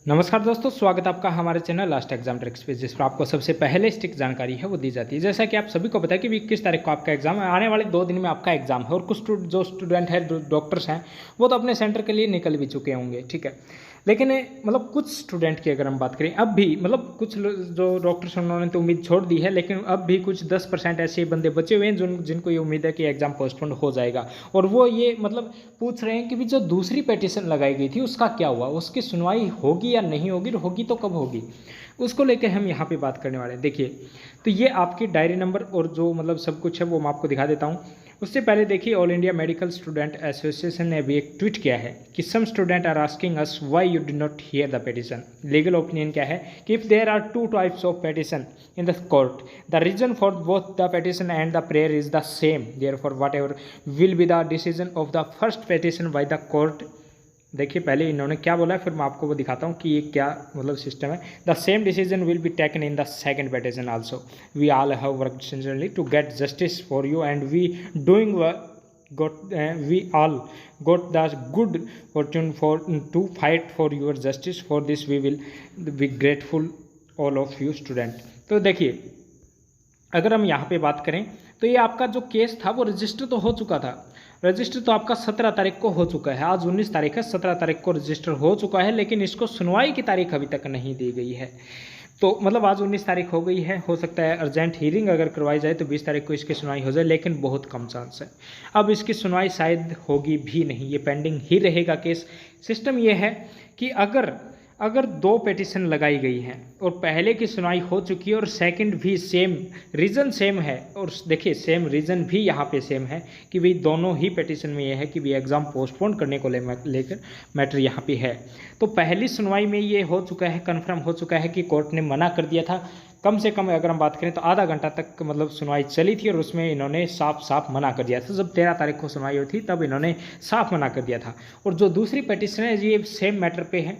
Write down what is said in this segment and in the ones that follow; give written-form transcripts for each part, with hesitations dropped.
नमस्कार दोस्तों, स्वागत है आपका हमारे चैनल लास्ट एग्जाम ट्रिक्स पे, जिस पर आपको सबसे पहले स्टिक जानकारी है वो दी जाती है। जैसा कि आप सभी को पता है कि 21 तारीख को आपका एग्जाम है। आने वाले 2 दिन में आपका एग्जाम है और कुछ जो स्टूडेंट है, डॉक्टर्स हैं, वो तो अपने सेंटर के लिए निकल भी चुके होंगे, ठीक है। लेकिन मतलब कुछ स्टूडेंट की अगर हम बात करें, अब भी मतलब कुछ जो डॉक्टर्स हैं उन्होंने तो उम्मीद छोड़ दी है, लेकिन अब भी कुछ 10% ऐसे बंदे बचे हुए हैं जिनको ये उम्मीद है कि एग्जाम पोस्टपोन हो जाएगा। और वो ये मतलब पूछ रहे हैं कि भी जो दूसरी पिटीशन लगाई गई थी उसका क्या हुआ, उसकी सुनवाई होगी या नहीं होगी, और होगी तो कब होगी, उसको लेकर हम यहाँ पे बात करने वाले हैं। देखिए, तो ये आपकी डायरी नंबर और जो मतलब सब कुछ है वो मैं आपको दिखा देता हूँ। उससे पहले देखिए, all India medical student association ने भी एक ट्वीट किया है कि some student are asking us why you did not hear the petition. Legal opinion क्या है कि if there are two types of petition in the court, the reason for both the petition and the prayer is the same, therefore whatever will be the decision of the first petition by the court. देखिए, पहले इन्होंने क्या बोला है, फिर मैं आपको वो दिखाता हूँ कि ये क्या मतलब सिस्टम है। The same decision will be taken in the second petition also. We all have worked sincerely to get justice for you and we doing we all got the good fortune to fight for your justice. For this we will be grateful all of you student। तो देखिए, अगर हम यहाँ पे बात करें तो ये आपका जो केस था वो रजिस्टर तो हो चुका था। रजिस्टर तो आपका 17 तारीख को हो चुका है। आज 19 तारीख है, 17 तारीख को रजिस्टर हो चुका है, लेकिन इसको सुनवाई की तारीख अभी तक नहीं दी गई है। तो मतलब आज 19 तारीख हो गई है, हो सकता है अर्जेंट हीयरिंग अगर करवाई जाए तो 20 तारीख को इसकी सुनवाई हो जाए, लेकिन बहुत कम चांस है। अब इसकी सुनवाई शायद होगी भी नहीं, ये पेंडिंग ही रहेगा केस। सिस्टम ये है कि अगर 2 पिटीशन लगाई गई हैं और पहले की सुनवाई हो चुकी है और सेकंड भी सेम रीज़न सेम है, और देखिए सेम रीज़न भी यहाँ पे सेम है कि भाई दोनों ही पिटीशन में ये है कि भाई एग्ज़ाम पोस्टपोन करने को लेकर मैटर यहाँ पे है। तो पहली सुनवाई में ये हो चुका है, कन्फर्म हो चुका है कि कोर्ट ने मना कर दिया था। कम से कम अगर हम बात करें तो आधा घंटा तक मतलब सुनवाई चली थी और उसमें इन्होंने साफ साफ मना कर दिया था। जब 13 तारीख को सुनवाई हुई थी तब इन्होंने साफ मना कर दिया था। और जो दूसरी पिटीशन है ये सेम मैटर पे है,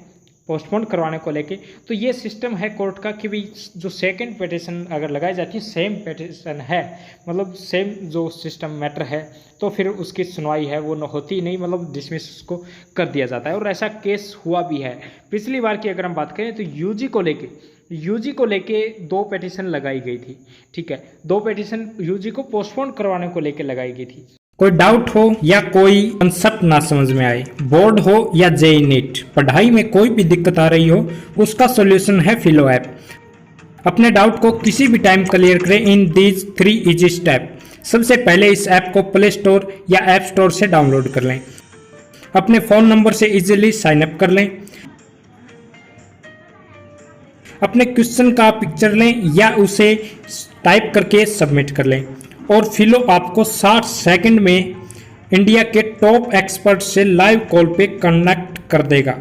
पोस्टपोन करवाने को लेके। तो ये सिस्टम है कोर्ट का कि भाई जो सेकंड पिटीशन अगर लगाई जाती है, सेम पिटीशन है, मतलब सेम जो सिस्टम मैटर है, तो फिर उसकी सुनवाई है वो न होती नहीं, मतलब डिसमिस उसको कर दिया जाता है। और ऐसा केस हुआ भी है। पिछली बार की अगर हम बात करें तो यूजी को लेके 2 पिटीशन लगाई गई थी, ठीक है। 2 पिटीशन यूजी को पोस्टपोन करवाने को लेके लगाई गई थी। कोई डाउट हो या कोई कंसेप्ट ना समझ में आए, बोर्ड हो या जेई नीट, पढ़ाई में कोई भी दिक्कत आ रही हो, उसका सॉल्यूशन है फिलो ऐप। अपने डाउट को किसी भी टाइम क्लियर करें इन दीज 3 इजी स्टेप। सबसे पहले इस ऐप को प्ले स्टोर या ऐप स्टोर से डाउनलोड कर लें। अपने फ़ोन नंबर से इजीली साइन अप कर लें। अपने क्वेश्चन का पिक्चर लें या उसे टाइप करके सबमिट कर लें, और फिलो आपको 60 सेकंड में इंडिया के टॉप एक्सपर्ट से लाइव कॉल पे कनेक्ट कर देगा।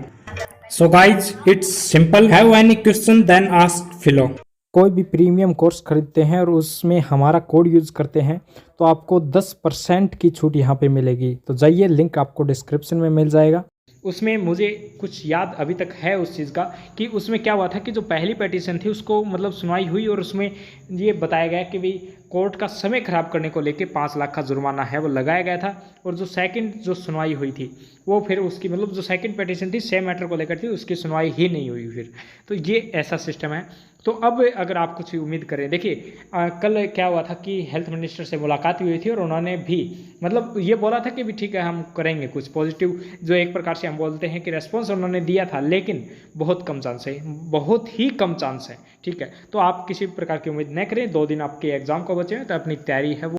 So guys, it's simple. Have any question then ask Filo. कोई भी प्रीमियम कोर्स खरीदते हैं और उसमें हमारा कोड यूज करते हैं तो आपको 10% की छूट यहाँ पे मिलेगी। तो जाइए, लिंक आपको डिस्क्रिप्शन में मिल जाएगा। उसमें मुझे कुछ याद अभी तक है उस चीज़ का कि उसमें क्या हुआ था कि जो पहली पिटीशन थी उसको मतलब सुनवाई हुई और उसमें ये बताया गया कि भाई कोर्ट का समय खराब करने को लेके 5 लाख का जुर्माना है वो लगाया गया था। और जो सेकंड जो सुनवाई हुई थी वो फिर उसकी मतलब जो सेकंड पिटीशन थी सेम मैटर को लेकर थी, उसकी सुनवाई ही नहीं हुई फिर। तो ये ऐसा सिस्टम है। तो अब अगर आप कुछ उम्मीद करें, देखिए कल क्या हुआ था कि हेल्थ मिनिस्टर से मुलाकात हुई थी और उन्होंने भी मतलब ये बोला था कि भी ठीक है हम करेंगे कुछ पॉजिटिव, जो एक प्रकार से हम बोलते हैं कि रेस्पॉन्स उन्होंने दिया था, लेकिन बहुत कम चांस है, बहुत ही कम चांस है, ठीक है। तो आप किसी प्रकार की उम्मीद न करें। 2 दिन आपके एग्जाम को बचे हैं तो अपनी तैयारी है वो